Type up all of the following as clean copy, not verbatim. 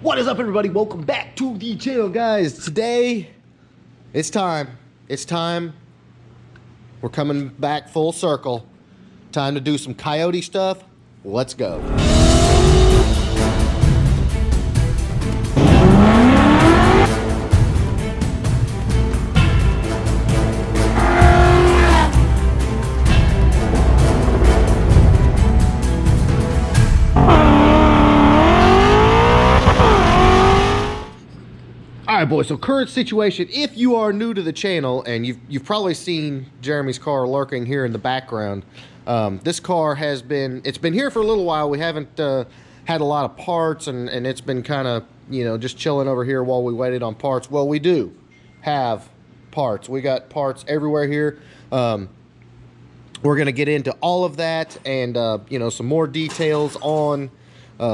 What is up, everybody? Welcome back to the channel, guys. Today, it's time. We're coming back full circle. Time to do some coyote stuff. Let's go. All right, boys, so current situation, if you are new to the channel, and you've probably seen Jeremy's car lurking here in the background, this car it's been here for a little while. We haven't had a lot of parts, and it's been kind of, just chilling over here while we waited on parts. Well, we do have parts. We got parts everywhere here. We're going to get into all of that and, some more details on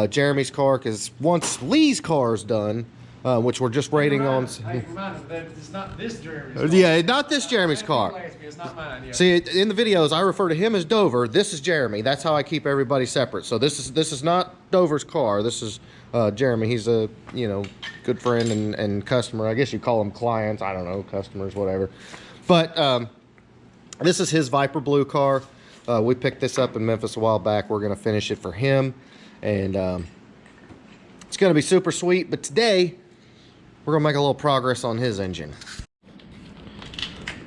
Jeremy's car, because once Lee's car is done, which we're just waiting on. I remind him that it's not this Jeremy's car. Yeah, not this Jeremy's car. It's not mine. Yeah. See, in the videos, I refer to him as Dover. This is Jeremy. That's how I keep everybody separate. So this is not Dover's car. This is Jeremy. He's a good friend and customer. I guess you call them clients. I don't know, customers, whatever. But this is his Viper Blue car. We picked this up in Memphis a while back. We're gonna finish it for him, and it's gonna be super sweet. But today, we're gonna make a little progress on his engine.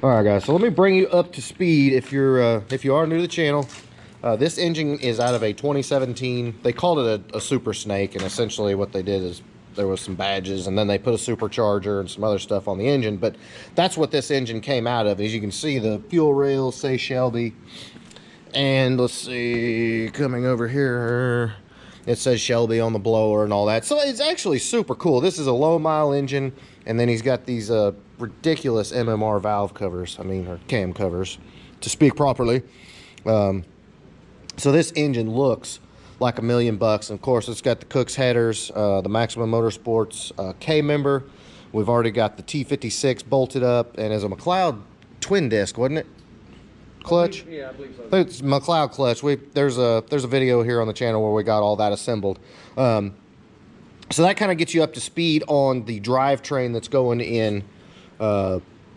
All right, guys, so let me bring you up to speed if you are new to the channel. This engine is out of a 2017. They called it a Super Snake, and essentially what they did is there was some badges, and then they put a supercharger and some other stuff on the engine. But that's what this engine came out of. As you can see, the fuel rails say Shelby, and let's see, coming over here, it says Shelby on the blower and all that. So it's actually super cool. This is a low mile engine, and then he's got these ridiculous MMR valve covers, or cam covers, to speak properly. So this engine looks like $1 million. And of course, it's got the Cook's headers, the Maximum Motorsports K-member. We've already got the T56 bolted up, and as a McLeod twin disc, wasn't it? Clutch? I believe so. It's McLeod clutch. There's a video here on the channel where we got all that assembled. So that kind of gets you up to speed on the drivetrain that's going in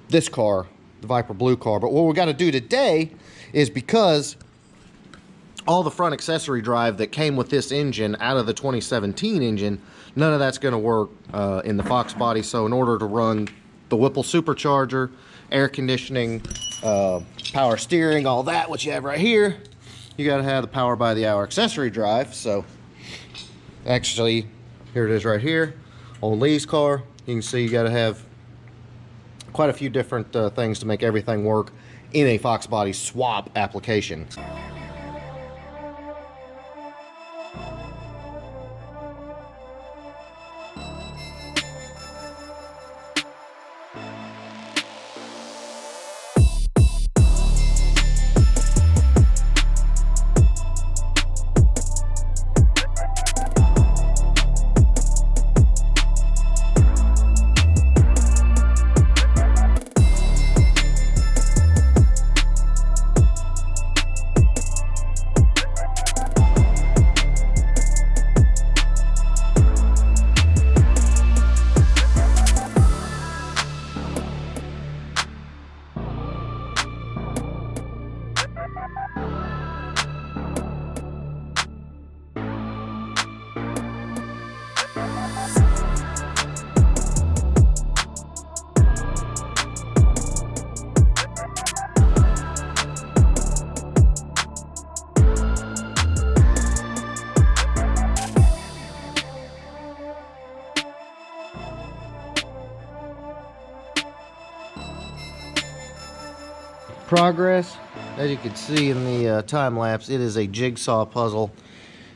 this car, the Viper Blue car. But what we got to do today is, because all the front accessory drive that came with this engine out of the 2017 engine, none of that's going to work in the Fox body. So in order to run the Whipple supercharger, air conditioning, power steering, all that, which you have right here, you got to have the power by the hour accessory drive. So actually, here it is right here on Lee's car. You can see you got to have quite a few different things to make everything work in a Fox body swap application. Progress, as you can see in the time lapse, it is a jigsaw puzzle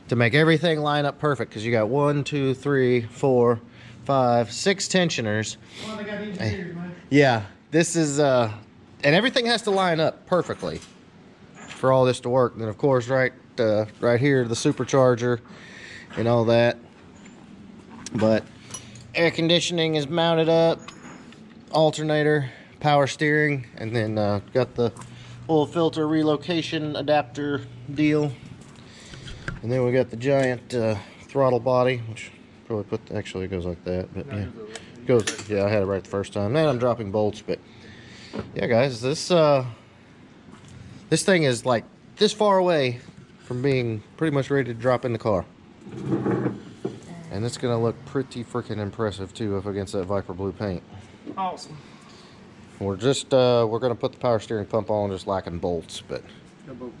to make everything line up perfect, because you got 1, 2, 3, 4, 5, 6 tensioners. Well, they got engineers, man. Yeah, this is and everything has to line up perfectly for all this to work. And then of course right here, the supercharger and all that. But air conditioning is mounted up, alternator, power steering, and then got the oil filter relocation adapter deal. And then we got the giant throttle body, which Probably put, actually it goes like that, but yeah. It goes, yeah, I had it right the first time. Man, I'm dropping bolts, but yeah, guys, this thing is like this far away from being pretty much ready to drop in the car. And it's gonna look pretty freaking impressive too up against that Viper blue paint. Awesome. We're just we're gonna put the power steering pump on, just lacking bolts, but No bolts.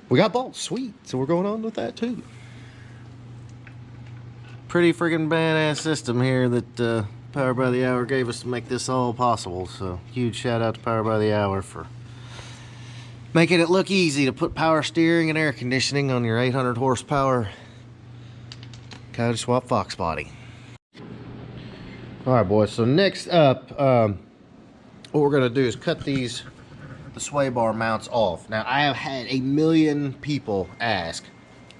we got bolts, sweet. So we're going on with that too. Pretty freaking badass system here that Power by the Hour gave us to make this all possible. So huge shout out to Power by the Hour for making it look easy to put power steering and air conditioning on your 800 horsepower Coyote Swap Foxbody. All right, boys. So next up, what we're gonna do is cut the sway bar mounts off. Now, I have had a million people ask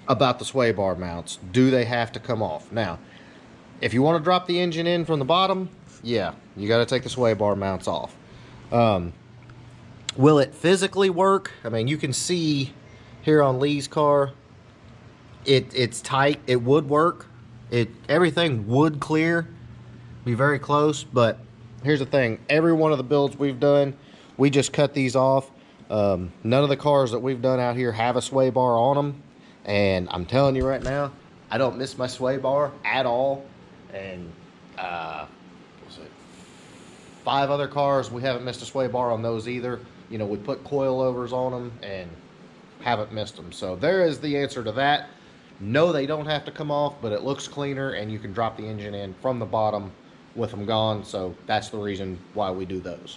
about the sway bar mounts. Do they have to come off? Now, if you want to drop the engine in from the bottom, yeah, you got to take the sway bar mounts off. Will it physically work? I mean, you can see here on Lee's car, it's tight. It would work. Everything would clear, be very close. But here's the thing: every one of the builds we've done, we just cut these off. None of the cars that we've done out here have a sway bar on them, and I'm telling you right now, I don't miss my sway bar at all. And what's it? 5 other cars, we haven't missed a sway bar on those either. You know, we put coilovers on them and haven't missed them. So there is the answer to that. No, they don't have to come off, but it looks cleaner and you can drop the engine in from the bottom with them gone. So that's the reason why we do those.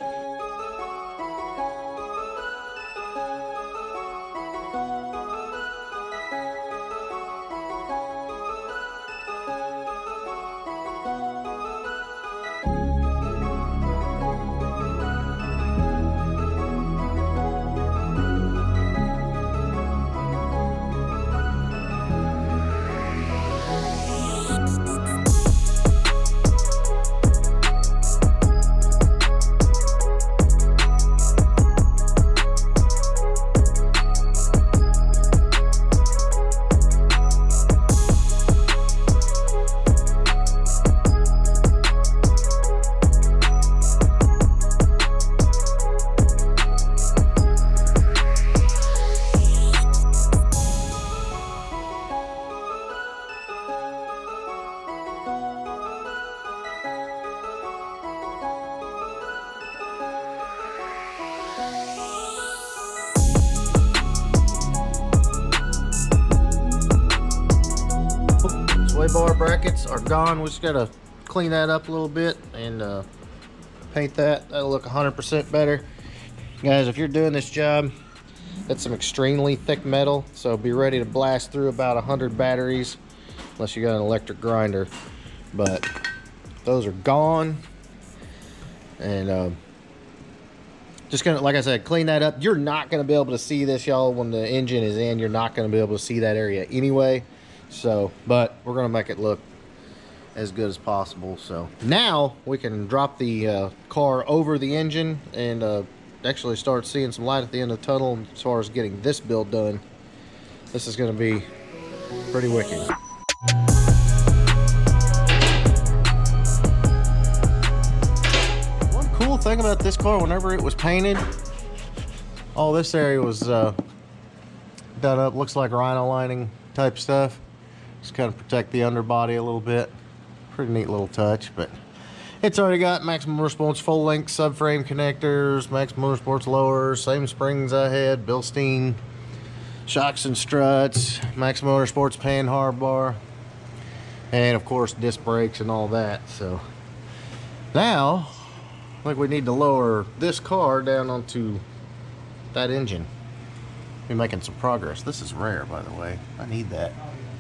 Sway bar brackets are gone. We just gotta clean that up a little bit and paint that. That'll look 100% better. Guys, if you're doing this job, that's some extremely thick metal, so be ready to blast through about 100 batteries, unless you got an electric grinder. But those are gone. And just gonna, like I said, clean that up. You're not gonna be able to see this, y'all, when the engine is in. You're not gonna be able to see that area anyway. So, but we're gonna make it look as good as possible. So now we can drop the car over the engine and actually start seeing some light at the end of the tunnel. As far as getting this build done, this is gonna be pretty wicked. One cool thing about this car, whenever it was painted, all this area was done up, looks like rhino lining type stuff. Just kind of protect the underbody a little bit. Pretty neat little touch, but it's already got Maximum Motorsports full length subframe connectors, Maximum Motorsports lowers, same springs I had, Bilstein shocks and struts, Maximum Motorsports panhard bar, and of course disc brakes and all that. So now I think we need to lower this car down onto that engine. We're making some progress. This is rare, by the way. I need that.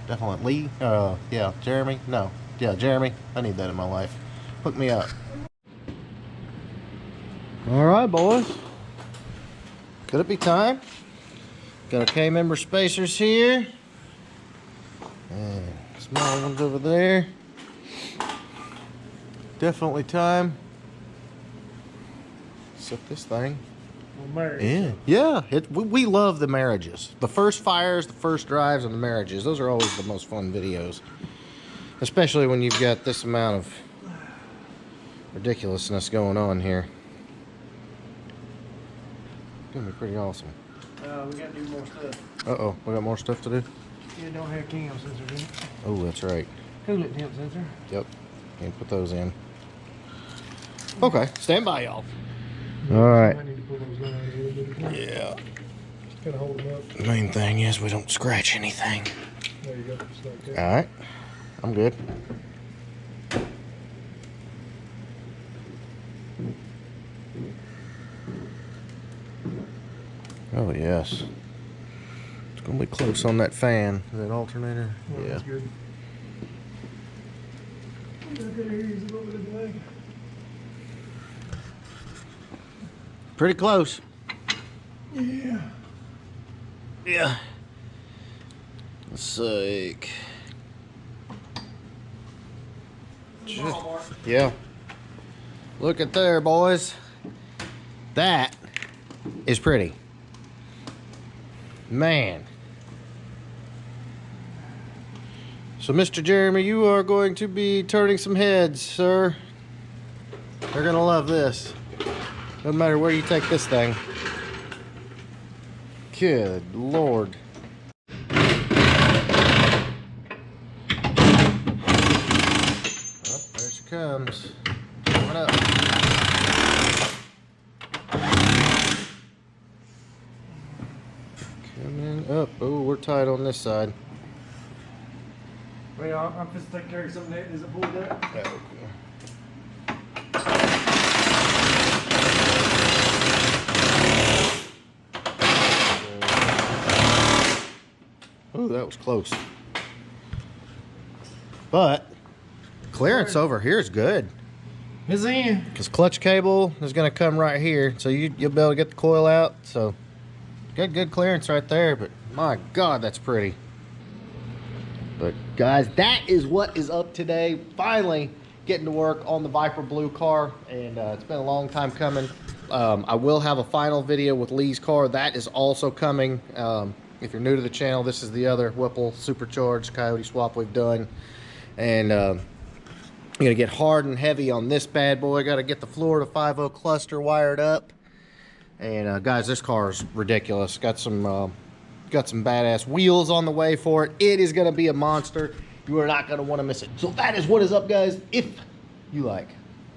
Definitely. Yeah, Jeremy? No. Yeah, Jeremy. I need that in my life. Hook me up. All right, boys. Could it be time? Got our K-member spacers here. And small ones over there. Definitely time. Set this thing. Marriage. Yeah. We love the marriages. The first fires, the first drives, and the marriages. Those are always the most fun videos. Especially when you've got this amount of ridiculousness going on here. It's gonna be pretty awesome. We gotta do more stuff. Uh-oh, we got more stuff to do? Yeah, don't have cam sensors in it. Oh, that's right. Coolant temp sensor. Yep. Can't put those in. Okay, stand by, y'all. All right. I need to pull those lines a little bit. Yeah. Just kind of hold them up. The main thing is we don't scratch anything. There you go. Just like that. All right. I'm good. Oh, yes. It's going to be close on that fan. That alternator? Oh, Yeah. that's good. Pretty close. Yeah. Yeah. Let's like. Yeah. Look at there, boys. That is pretty. Man. So, Mr. Jeremy, you are going to be turning some heads, sir. They're going to love this. Doesn't matter where you take this thing. Good Lord. Oh, there she comes. Coming up. Coming up. Oh, we're tight on this side. Wait, I'm just taking care of something that isn't pulled up. Oh, that was close. But clearance over here is good. It's in. Because clutch cable is going to come right here. So you'll be able to get the coil out. So got good clearance right there. But my God, that's pretty. But guys, that is what is up today. Finally getting to work on the Viper Blue car. And it's been a long time coming. I will have a final video with Lee's car. That is also coming. If you're new to the channel, this is the other Whipple supercharged Coyote swap we've done. And I'm going to get hard and heavy on this bad boy. Got to get the Florida 5.0 cluster wired up. And guys, this car is ridiculous. Got some badass wheels on the way for it. It is going to be a monster. You are not going to want to miss it. So that is what is up, guys. If you like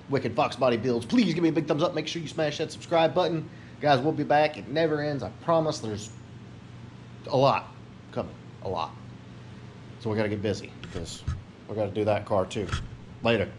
wicked fox body builds, please give me a big thumbs up. Make sure you smash that subscribe button. Guys, we'll be back. It never ends. I promise. There's a lot coming. A lot. So we got to get busy because we got to do that car too. Later.